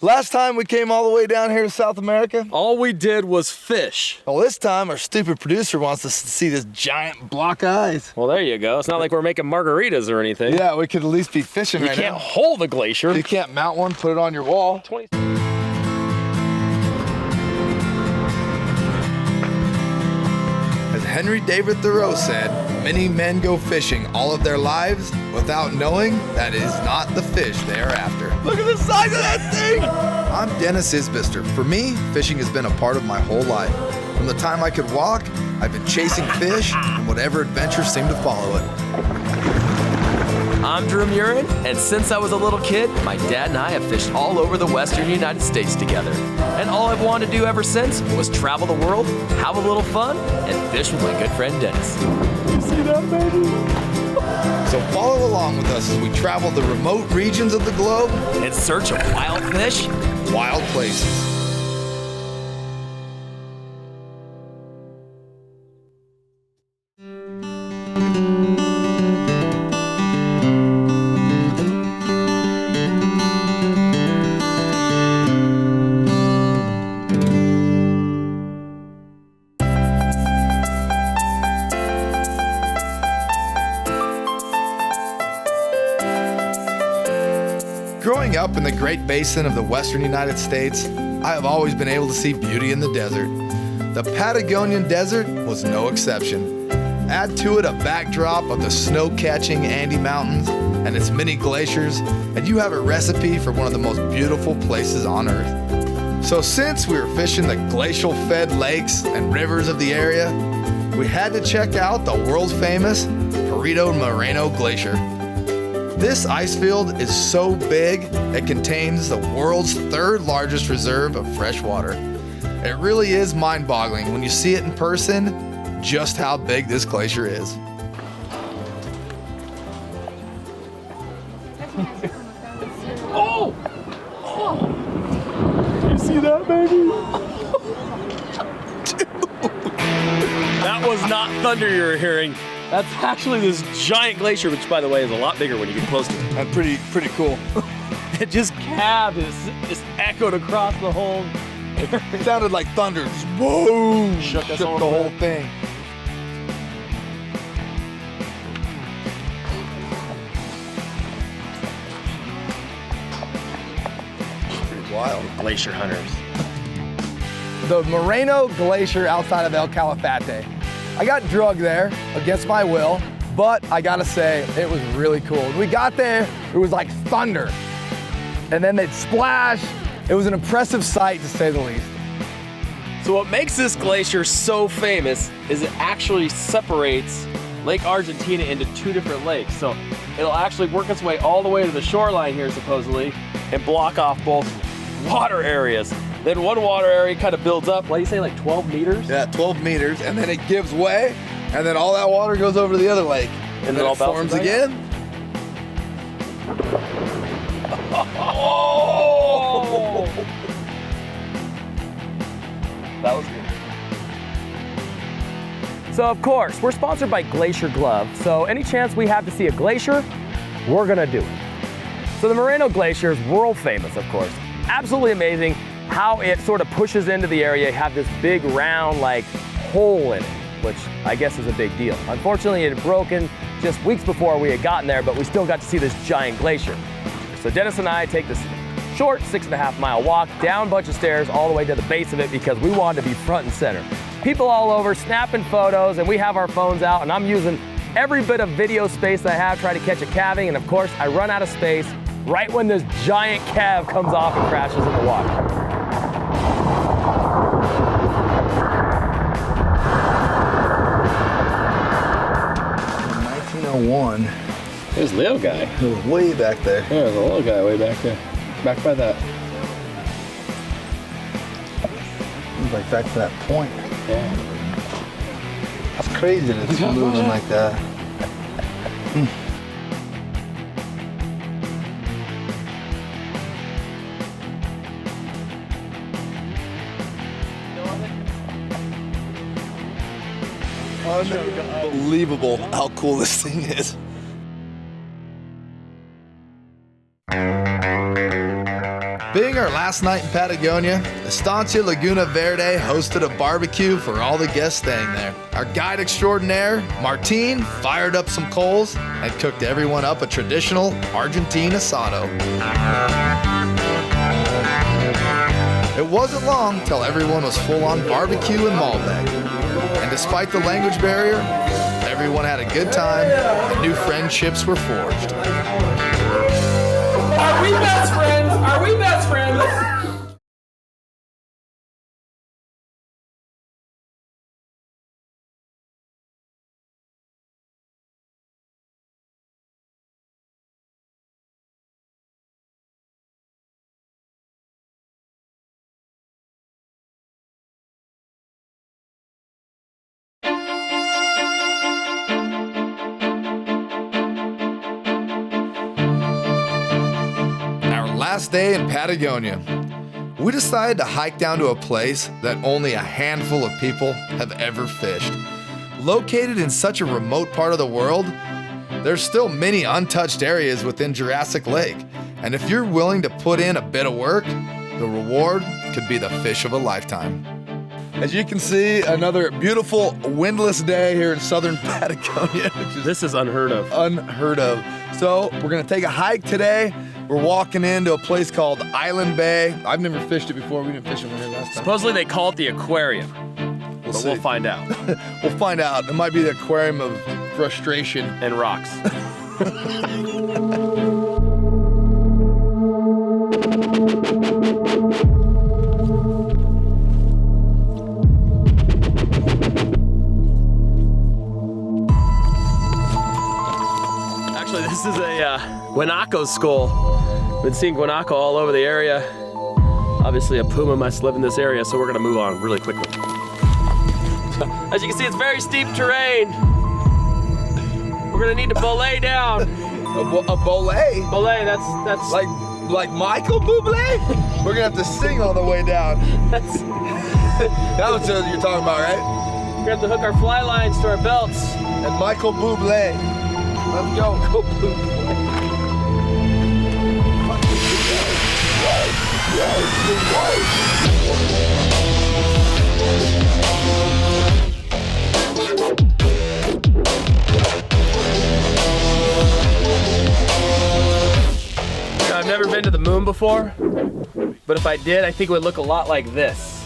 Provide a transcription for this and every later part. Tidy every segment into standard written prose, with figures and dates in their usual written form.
Last time we came all the way down here to South America, all we did was fish. Well, this time our stupid producer wants us to see this giant block of ice. Well, there you go. It's not like we're making margaritas or anything. Yeah, we could at least be fishing right now. You can't hold a glacier. You can't mount one, put it on your wall. As Henry David Thoreau said, many men go fishing all of their lives without knowing that it is not the fish they are after. Look at the size of that thing! I'm Denis Isbister. For me, fishing has been a part of my whole life. From the time I could walk, I've been chasing fish and whatever adventures seemed to follow it. I'm Drew Murin, and since I was a little kid, my dad and I have fished all over the western United States together. And all I've wanted to do ever since was travel the world, have a little fun, and fish with my good friend Denis. You see that, baby? So follow along with us as we travel the remote regions of the globe in search of wild fish, wild places. Growing up in the Great Basin of the western United States, I have always been able to see beauty in the desert. The Patagonian desert was no exception. Add to it a backdrop of the snow-catching Andes Mountains and its many glaciers, and you have a recipe for one of the most beautiful places on Earth. So since we were fishing the glacial-fed lakes and rivers of the area, we had to check out the world-famous Moreno Glacier. This ice field is so big, it contains the world's third largest reserve of fresh water. It really is mind-boggling when you see it in person, just how big this glacier is. Oh! You see that, baby? That was not thunder you were hearing. That's actually this giant glacier, which, by the way, is a lot bigger when you get close to it. And pretty cool. It just calved, just echoed across the whole area. It sounded like thunder. Just boom! Shook us the all whole bit. thing. Pretty wild. Glacier hunters. The Moreno Glacier outside of El Calafate. I got drugged there against my will, but I gotta say, it was really cool. When we got there, it was like thunder. And then they'd splash. It was an impressive sight, to say the least. So what makes this glacier so famous is it actually separates Lake Argentina into two different lakes. So it'll actually work its way all the way to the shoreline here, supposedly, and block off both water areas. Then one water area kind of builds up, what do you say, like 12 meters? Yeah, 12 meters, and then it gives way, and then all that water goes over to the other lake. And then all it forms again. Oh! That was good. So of course, we're sponsored by Glacier Glove, so any chance we have to see a glacier, we're gonna do it. So the Moreno Glacier is world famous, of course. Absolutely amazing how it sort of pushes into the area. You have this big round like hole in it, which I guess is a big deal. Unfortunately, it had broken just weeks before we had gotten there, but we still got to see this giant glacier. So Denis and I take this short 6.5 mile walk down a bunch of stairs all the way to the base of it because we wanted to be front and center. People all over snapping photos, and we have our phones out, and I'm using every bit of video space that I have trying to catch a calving, and of course I run out of space right when this giant calf comes off and crashes in the water. 1901. There's a little guy. It was way back there. Yeah, there's a little guy way back there. Back by that. It was like back to that point. Yeah. That's crazy that it's moving like that. Unbelievable how cool this thing is. Being our last night in Patagonia, Estancia Laguna Verde hosted a barbecue for all the guests staying there. Our guide extraordinaire, Martin, fired up some coals and cooked everyone up a traditional Argentine asado. It wasn't long till everyone was full on barbecue and Malbec. And despite the language barrier, everyone had a good time and new friendships were forged. Are we best friends? Are we best friends? Last day in Patagonia, we decided to hike down to a place that only a handful of people have ever fished. Located in such a remote part of the world, there's still many untouched areas within Jurassic Lake, and if you're willing to put in a bit of work, the reward could be the fish of a lifetime. As you can see, another beautiful windless day here in southern Patagonia. This is unheard of. Unheard of. So we're gonna take a hike today. We're walking into a place called Island Bay. I've never fished it before. We didn't fish it when we were here last time. Supposedly they call it the aquarium, but we'll find out. We'll find out. It might be the aquarium of frustration. And rocks. Actually, this is a guanaco skull. Been seeing guanaco all over the area. Obviously a puma must live in this area, so we're gonna move on really quickly. As you can see, it's very steep terrain. We're gonna need to belay down. A belay? Belay, that's like Michael Bublé? We're gonna have to sing all the way down. that's That's what you're talking about, right? we're gonna have to hook our fly lines to our belts. And Michael Bublé. Let's go. Go Bublé. Now, I've never been to the moon before, but if I did, I think it would look a lot like this,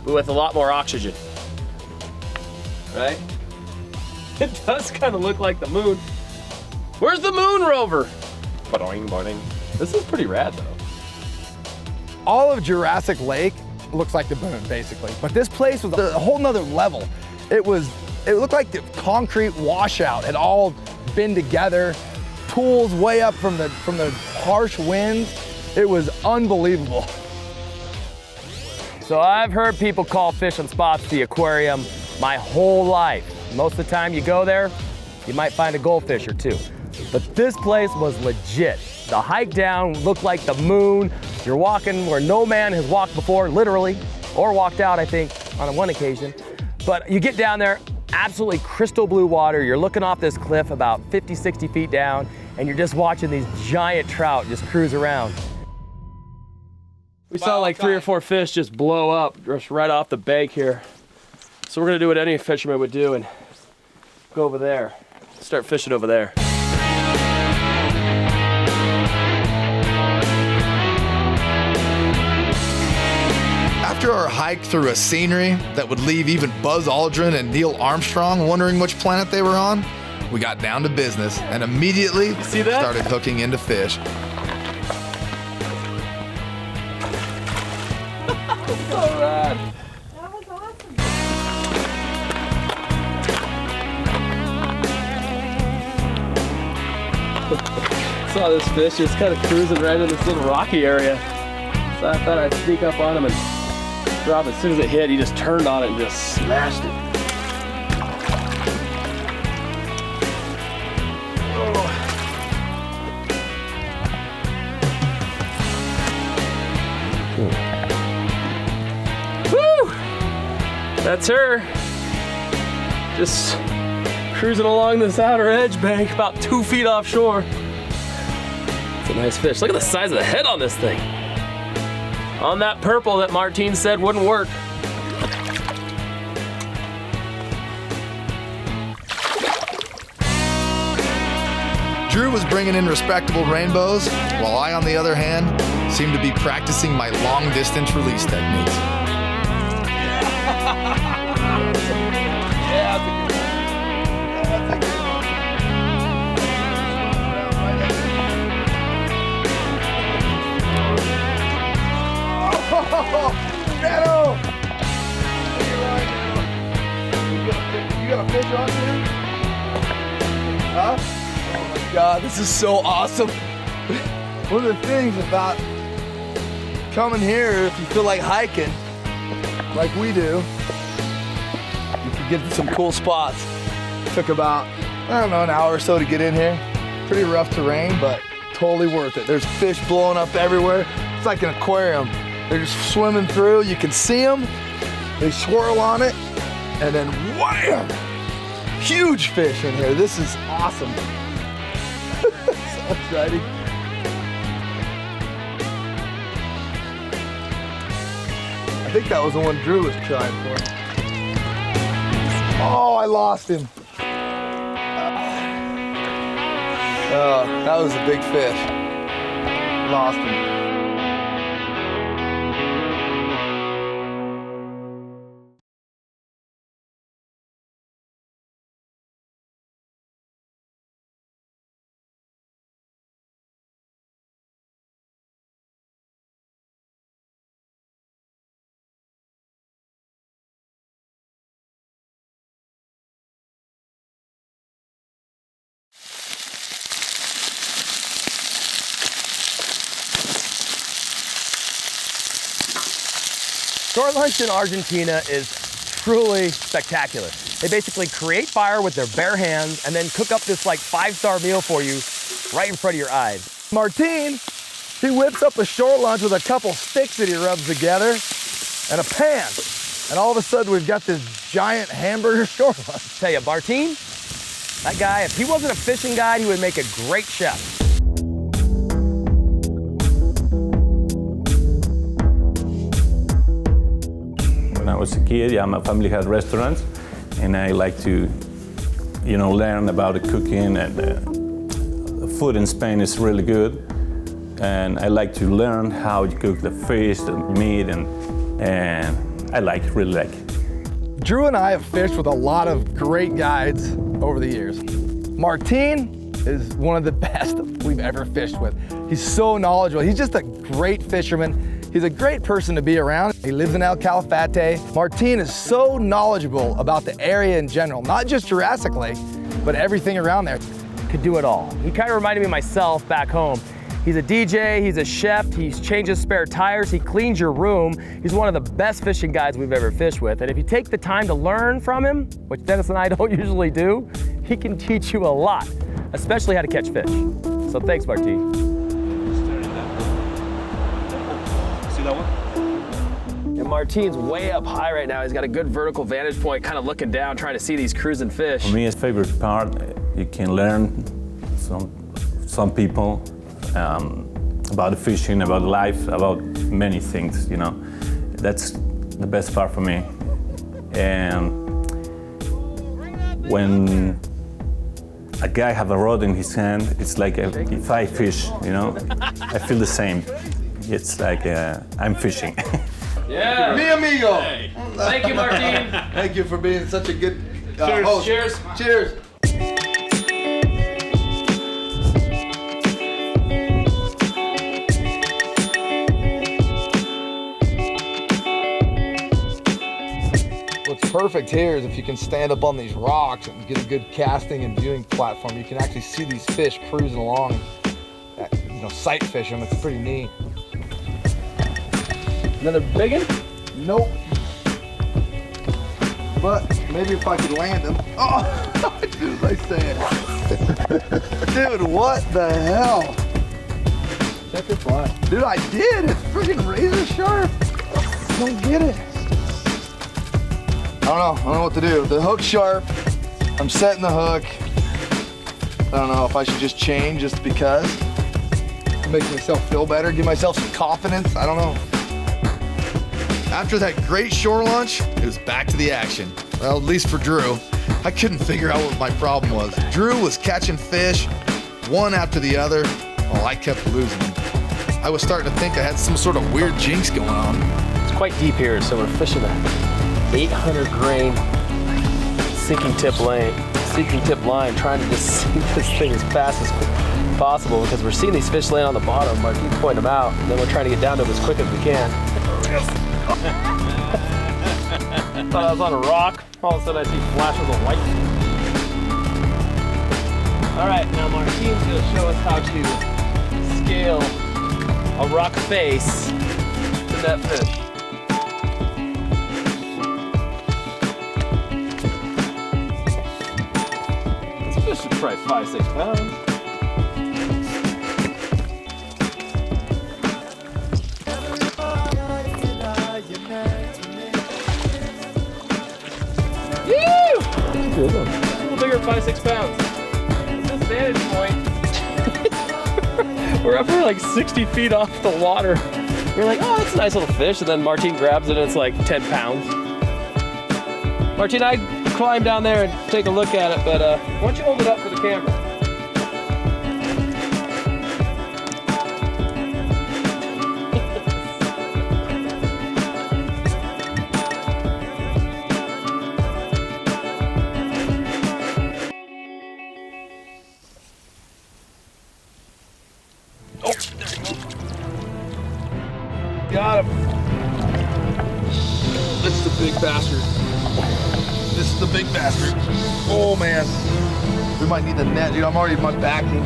but with a lot more oxygen. Right? It does kind of look like the moon. Where's the moon rover? Boing, boing. This is pretty rad though. All of Jurassic Lake looks like the moon, basically. But this place was a whole nother level. It looked like the concrete washout had all been together, pools way up from the harsh winds. It was unbelievable. So I've heard people call fishing spots the aquarium my whole life. Most of the time you go there, you might find a goldfish or two. But this place was legit. The hike down looked like the moon. You're walking where no man has walked before, literally, or walked out, I think, on one occasion. But you get down there, absolutely crystal blue water. You're looking off this cliff about 50, 60 feet down, and you're just watching these giant trout just cruise around. We saw like 3 or 4 fish just blow up just right off the bank here. So we're gonna do what any fisherman would do and go over there, start fishing over there. After our hike through a scenery that would leave even Buzz Aldrin and Neil Armstrong wondering which planet they were on, we got down to business and immediately started hooking into fish. So rad. That was awesome. Saw this fish just kind of cruising right in this little rocky area. So I thought I'd sneak up on him and drop. As soon as it hit, he just turned on it and just smashed it. Woo! That's her. Just cruising along this outer edge bank, about 2 feet offshore. It's a nice fish. Look at the size of the head on this thing. on that purple that Martine said wouldn't work. Drew was bringing in respectable rainbows, while I, on the other hand, seemed to be practicing my long-distance release techniques. Moreno! You got a fish on here? Huh? Oh my God, this is so awesome. One of the things about coming here, if you feel like hiking, like we do, you can get to some cool spots. Took about, I don't know, an hour or so to get in here. Pretty rough terrain, but totally worth it. There's fish blowing up everywhere. It's like an aquarium. They're just swimming through. You can see them. They swirl on it, and then wham! Huge fish in here. This is awesome. So exciting. I think that was the one Drew was trying for. Oh, I lost him. Oh, that was a big fish. Lost him. Short lunch in Argentina is truly spectacular. They basically create fire with their bare hands and then cook up this like 5-star meal for you right in front of your eyes. Martine, he whips up a short lunch with a couple sticks that he rubs together and a pan. And all of a sudden we've got this giant hamburger short lunch. Tell you, Martine, that guy, if he wasn't a fishing guide, he would make a great chef. When I was a kid, yeah, my family had restaurants, and I like to, learn about the cooking, and the food in Spain is really good. And I like to learn how to cook the fish, the meat, and I really like it. Drew and I have fished with a lot of great guides over the years. Martine is one of the best we've ever fished with. He's so knowledgeable. He's just a great fisherman. He's a great person to be around. He lives in El Calafate. Martine is so knowledgeable about the area in general, not just Jurassic Lake, but everything around there. Could do it all. He kind of reminded me of myself back home. He's a DJ, he's a chef, he changes spare tires, he cleans your room. He's one of the best fishing guides we've ever fished with. And if you take the time to learn from him, which Dennis and I don't usually do, he can teach you a lot, especially how to catch fish. So thanks, Martine. See that one? And Martine's way up high right now. He's got a good vertical vantage point, kind of looking down, trying to see these cruising fish. For me, his favorite part, you can learn some people about the fishing, about life, about many things, That's the best part for me. And when a guy have a rod in his hand, it's like if I fish, I feel the same. It's like I'm fishing. Yeah. Mi amigo. Hey. Thank you, Martine. Thank you for being such a good Cheers. host. Cheers. Cheers. What's perfect here is if you can stand up on these rocks and get a good casting and viewing platform, you can actually see these fish cruising along. Sight fish them. It's pretty neat. Another big one? Nope. But maybe if I could land them. Oh, I do as I say it. Dude, what the hell? Check your fly. Dude, I did. It's freaking razor sharp. I don't get it. I don't know what to do. The hook's sharp. I'm setting the hook. I don't know if I should just change just because. Make myself feel better, give myself some confidence. I don't know. After that great shore lunch, it was back to the action. Well, at least for Drew. I couldn't figure out what my problem was. Drew was catching fish, one after the other, while I kept losing them. I was starting to think I had some sort of weird jinx going on. It's quite deep here, so we're fishing a 800 grain sinking tip line, trying to just sink this thing as fast as possible because we're seeing these fish laying on the bottom. Martin's pointing them out, and then we're trying to get down to them as quick as we can. Thought I was on a rock. All of a sudden I see flashes of light. All right, now Martin's going to show us how to scale a rock face to that fish. This fish is probably 5-6 pounds. A little bigger, 5-6 pounds. This vantage point, we're up here like 60 feet off the water. We're like, oh, that's a nice little fish. And then Martin grabs it and it's like 10 pounds. Martin, I'd climb down there and take a look at it, but why don't you hold it up for the camera? Got him. This is the big bastard. This is the big bastard. Oh man. We might need the net, dude. I'm already in my backing.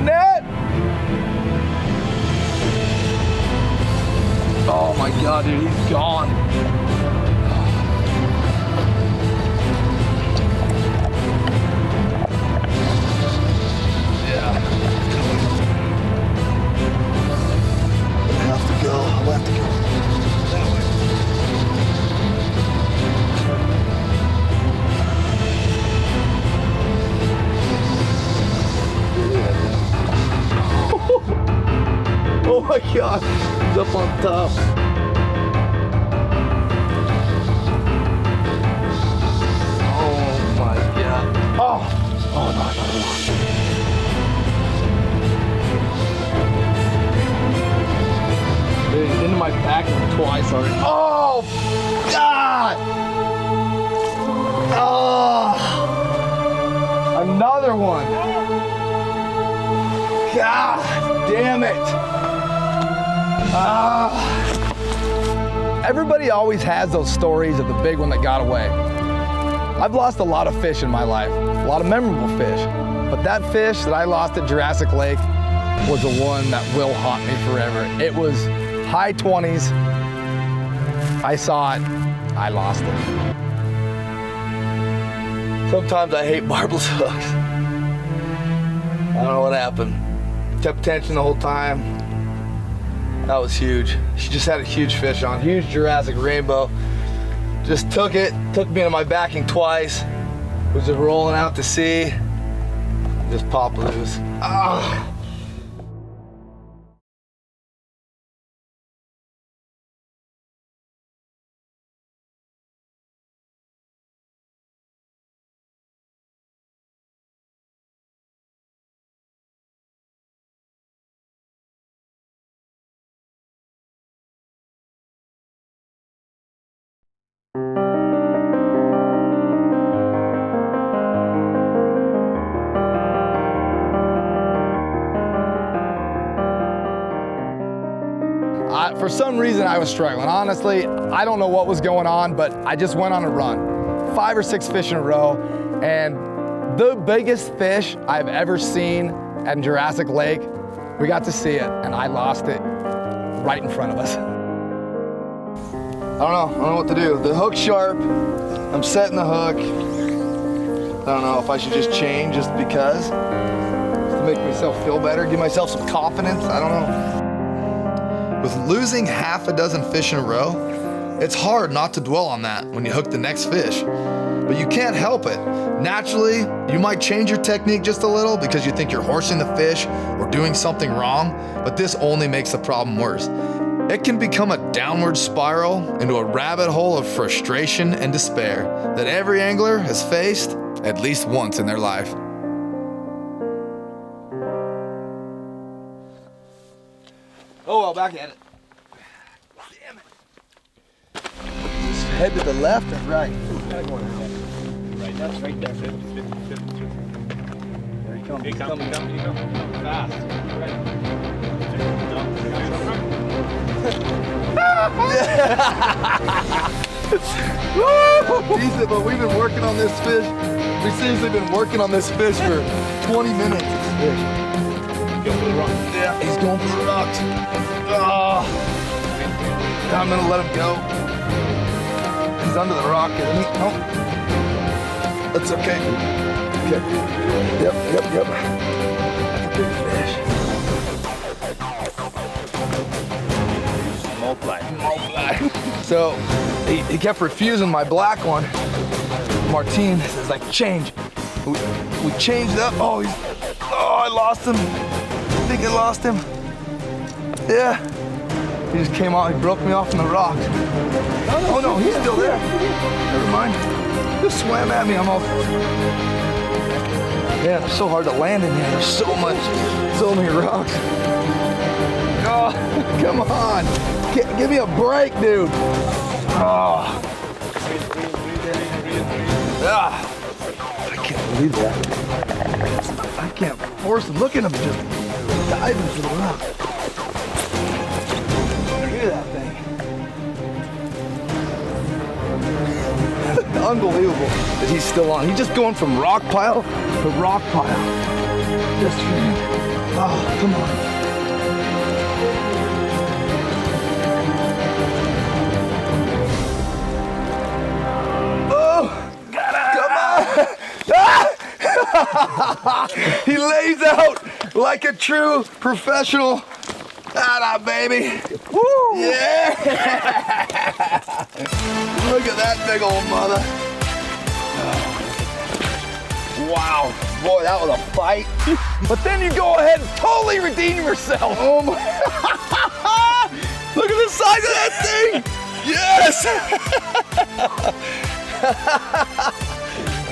Net! Oh my god, dude, he's gone. I'll have to go that way. Oh my god, he's up on top. Oh my god. Oh no. Dude, into my back twice already. Oh, God! Oh, another one. God damn it. Everybody always has those stories of the big one that got away. I've lost a lot of fish in my life, a lot of memorable fish, but that fish that I lost at Jurassic Lake was the one that will haunt me forever. It was high 20s. I saw it, I lost it. Sometimes I hate marbles hooks. I don't know what happened. Kept tension the whole time. That was huge. She just had a huge fish on, huge Jurassic rainbow. Just took me into my backing twice. Was just rolling out to sea. Just popped loose. Ah. For some reason, I was struggling. Honestly, I don't know what was going on, but I just went on a run. 5 or 6 fish in a row, and the biggest fish I've ever seen at Jurassic Lake, we got to see it, and I lost it right in front of us. I don't know what to do. The hook's sharp. I'm setting the hook. I don't know if I should just change just because, to make myself feel better, give myself some confidence. I don't know. With losing half a dozen fish in a row, it's hard not to dwell on that when you hook the next fish. but you can't help it. Naturally, you might change your technique just a little because you think you're horsing the fish or doing something wrong, but this only makes the problem worse. It can become a downward spiral into a rabbit hole of frustration and despair that every angler has faced at least once in their life. Oh, well, back at it. Damn it. Just head to the left and right. Right, that's right there. 50, 50, 50, 50. There he comes. He comes. Fast. Decent, but we've been working on this fish. We've seriously been working on this fish for 20 minutes. Go for the rock. Yeah, he's going for the rocks. Oh. I'm gonna let him go. He's under the rock, isn't he? Nope. That's okay. Okay. Yep. That's a big fish. Multiply. So he kept refusing my black one. Martine says like, change. We changed up. Oh, I lost him. I think I lost him. Yeah. He just came out, he broke me off from the rocks. Oh no, he's still there. Never mind. Just swam at me, I'm all. Yeah, it's so hard to land in here. There's so many rocks. Oh, come on. Give me a break, dude. Oh. I can't believe that. I can't force him. Look at him just diving for the rock. Look at that thing. Unbelievable that he's still on. He's just going from rock pile to rock pile. Just oh, come on. He lays out like a true professional. Atta, baby. Woo! Yeah! Look at that big old mother. Wow. Boy, that was a fight. But then you go ahead and totally redeem yourself. Oh my. Look at the size of that thing. Yes!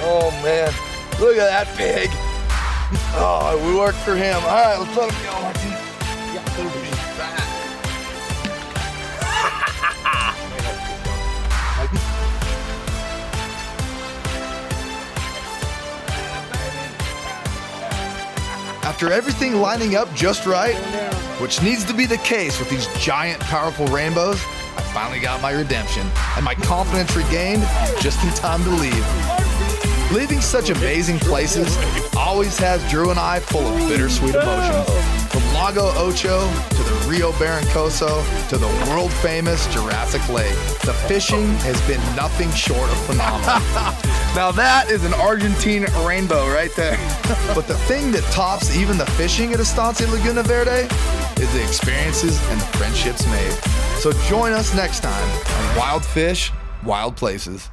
Oh man. Look at that pig. Oh, we worked for him. All right, let's let him go, Martin. After everything lining up just right, which needs to be the case with these giant, powerful rainbows, I finally got my redemption and my confidence regained just in time to leave. Leaving such amazing places always has Drew and I full of bittersweet emotions. From Lago Ocho to the Rio Barrancoso to the world-famous Jurassic Lake, the fishing has been nothing short of phenomenal. Now that is an Argentine rainbow right there. But the thing that tops even the fishing at Estancia Laguna Verde is the experiences and the friendships made. So join us next time on Wild Fish, Wild Places.